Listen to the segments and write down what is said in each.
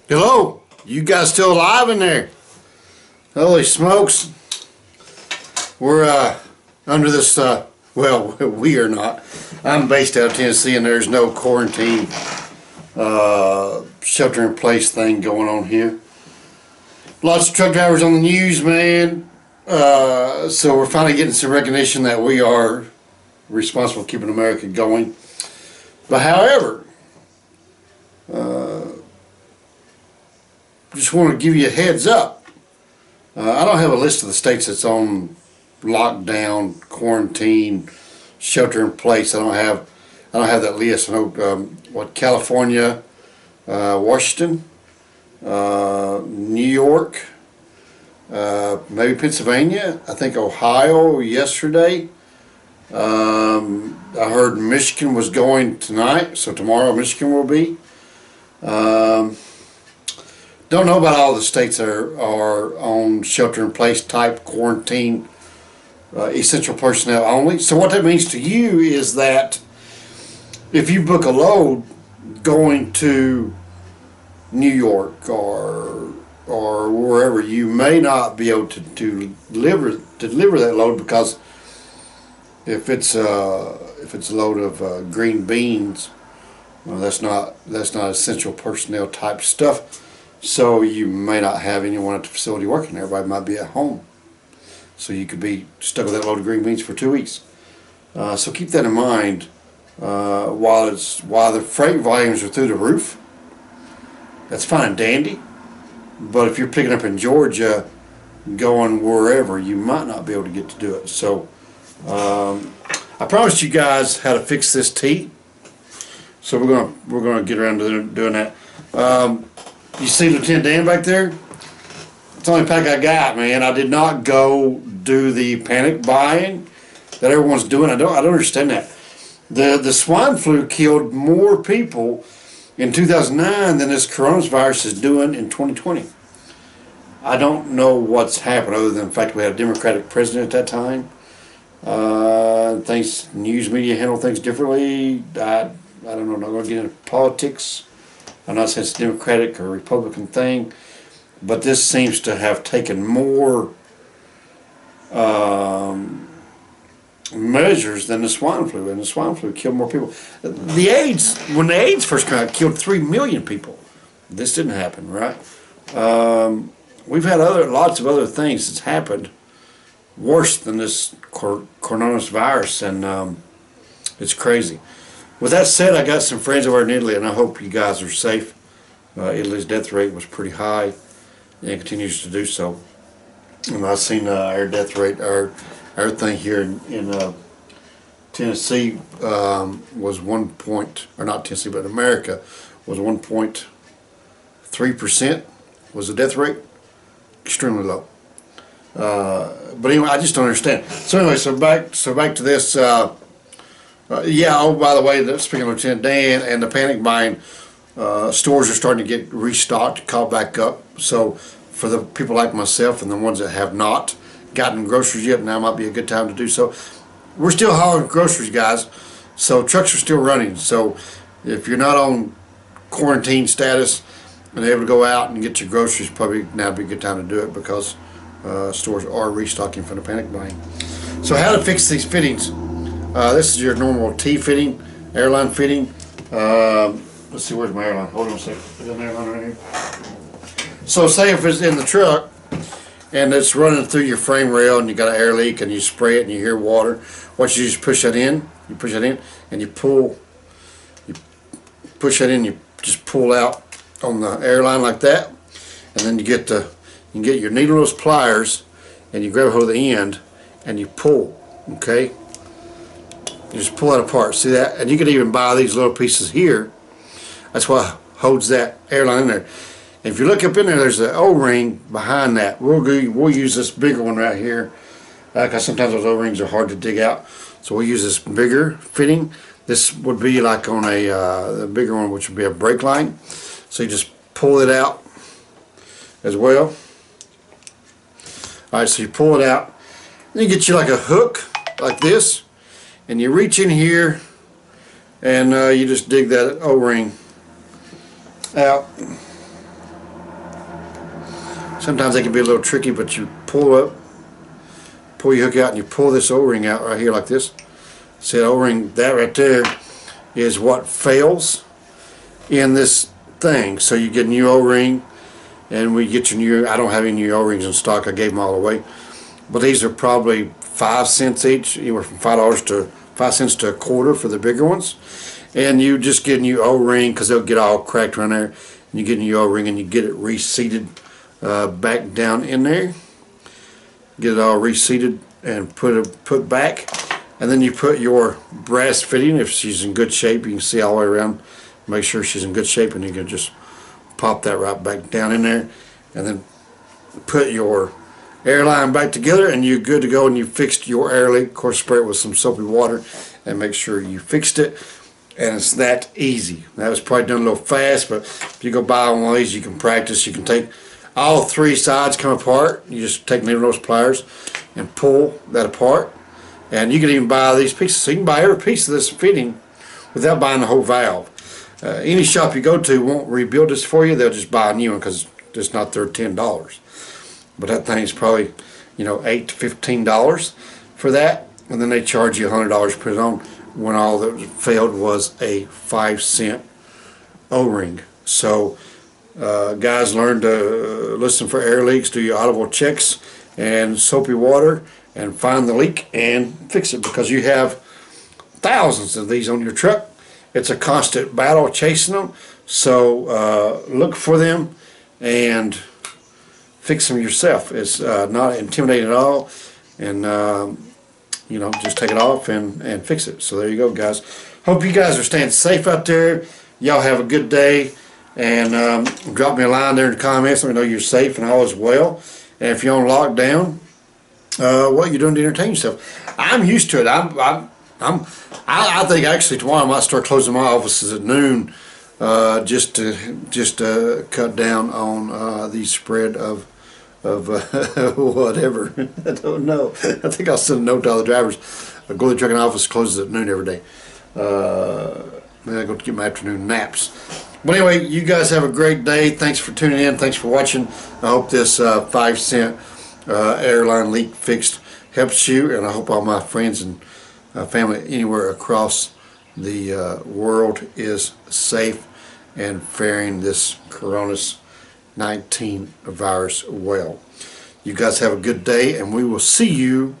Hello, you guys still alive in there? Holy smokes. We're under this, well, we are not. I'm based out of Tennessee and there's no quarantine shelter in place thing going on here. Lots of truck drivers on the news, man. So we're finally getting some recognition that we are responsible for keeping America going. But however, just want to give you a heads up. I don't have a list of the states that's on lockdown, quarantine, shelter in place. I don't have that list. I know California, Washington, New York, maybe Pennsylvania. I think Ohio yesterday. I heard Michigan was going tonight, so tomorrow Michigan will be. Don't know about all the states that are on shelter-in-place type quarantine, essential personnel only. So what that means to you is that if you book a load going to New York or wherever, you may not be able to deliver that load, because if it's a load of green beans, well, that's not essential personnel type stuff. So you may not have anyone at the facility working. Everybody might be at home. So you could be stuck with that load of green beans for 2 weeks. So keep that in mind while the freight volumes are through the roof. That's fine and dandy. But if you're picking up in Georgia, going wherever, you might not be able to get to do it. So I promised you guys how to fix this tea. So we're gonna get around to doing that. You see Lieutenant Dan back there? It's the only pack I got, man. I did not go do the panic buying that everyone's doing. I don't understand that. The swine flu killed more people in 2009 than this coronavirus is doing in 2020. I don't know what's happened other than the fact we had a Democratic president at that time. News media handle things differently. I don't know. I'm not going to get into politics. I'm not saying it's a Democratic or Republican thing, but this seems to have taken more measures than the swine flu, and the swine flu killed more people. When the AIDS first came out, it killed 3 million people. This didn't happen, right? We've had lots of other things that's happened worse than this coronavirus, and it's crazy. With that said, I got some friends over in Italy, and I hope you guys are safe. Italy's death rate was pretty high, and it continues to do so. And I've seen our death rate, our thing here in Tennessee was not Tennessee, but America was 1.3% was the death rate. Extremely low. But anyway, I just don't understand. So anyway, so back to this. Yeah, oh, by the way, speaking of Lieutenant Dan and the panic buying, stores are starting to get restocked, caught back up. So for the people like myself and the ones that have not gotten groceries yet, now might be a good time to do so. We're still hauling groceries, guys, so trucks are still running. So if you're not on quarantine status and able to go out and get your groceries, probably now would be a good time to do it, because stores are restocking for the panic buying. So how to fix these fittings? This is your normal T fitting, airline fitting. Let's see, where's my airline? Hold on a second. Is there an airline right here? So say if it's in the truck and it's running through your frame rail and you got an air leak and you spray it and you hear water, what you do is push that in. You push that in and you pull. You push that in. You just pull out on the airline like that, and then you can get your needle-nose pliers and you grab a hold of the end and you pull. Okay. You just pull it apart, see that? And you can even buy these little pieces here. That's what holds that airline in there. And if you look up in there, there's an O-ring behind that. We'll use this bigger one right here, because sometimes those O-rings are hard to dig out. So we'll use this bigger fitting. This would be like on the bigger one, which would be a brake line. So you just pull it out as well. Alright, so you pull it out. Then you get you like a hook, like this. And you reach in here and you just dig that O-ring out Sometimes they can be a little tricky, but you pull your hook out and you pull this O-ring out right here like this. See that O-ring, that right there is what fails in this thing. So you get a new O-ring, and we get your new, I don't have any new O-rings in stock, I gave them all away. But these are probably 5 cents each, anywhere from $5 to 5 cents to a quarter for the bigger ones. And you just get a new O-ring because they'll get all cracked around there. And you get a new O-ring and you get it reseated back down in there. Get it all reseated and put back. And then you put your brass fitting, if she's in good shape, you can see all the way around, make sure she's in good shape, and you can just pop that right back down in there, and then put your air line back together, and you're good to go. And you fixed your air leak. Of course, spray it with some soapy water and make sure you fixed it. And it's that easy. That was probably done a little fast, but if you go buy one of these, you can practice. You can take all 3 sides come apart. You just take those pliers and pull that apart. And you can even buy these pieces. So you can buy every piece of this fitting without buying the whole valve. Any shop you go to won't rebuild this for you. They'll just buy a new one because it's not their $10. But that thing's probably, you know, $8 to $15 for that. And then they charge you $100 to put it on, when all that failed was a 5-cent O-ring. So guys, learn to listen for air leaks, do your audible checks and soapy water, and find the leak and fix it, because you have thousands of these on your truck. It's a constant battle chasing them. So look for them and fix them yourself. It's not intimidating at all, and you know, just take it off and fix it. So there you go, guys. Hope you guys are staying safe out there. Y'all have a good day, and drop me a line there in the comments. Let me know you're safe and all is well. And if you're on lockdown, what you're doing to entertain yourself. I'm used to it. I think actually tomorrow I might start closing my offices at noon, just to cut down on the spread of whatever. I don't know. I think I'll send a note to all the drivers. I go to the trucking office, closes at noon every day. Then I go to get my afternoon naps. But anyway, you guys have a great day. Thanks for tuning in. Thanks for watching. I hope this 5-cent airline leak fixed helps you, and I hope all my friends and family anywhere across the world is safe and faring this Corona-19 virus well. You guys have a good day, and we will see you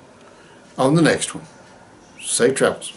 on the next one. Safe travels.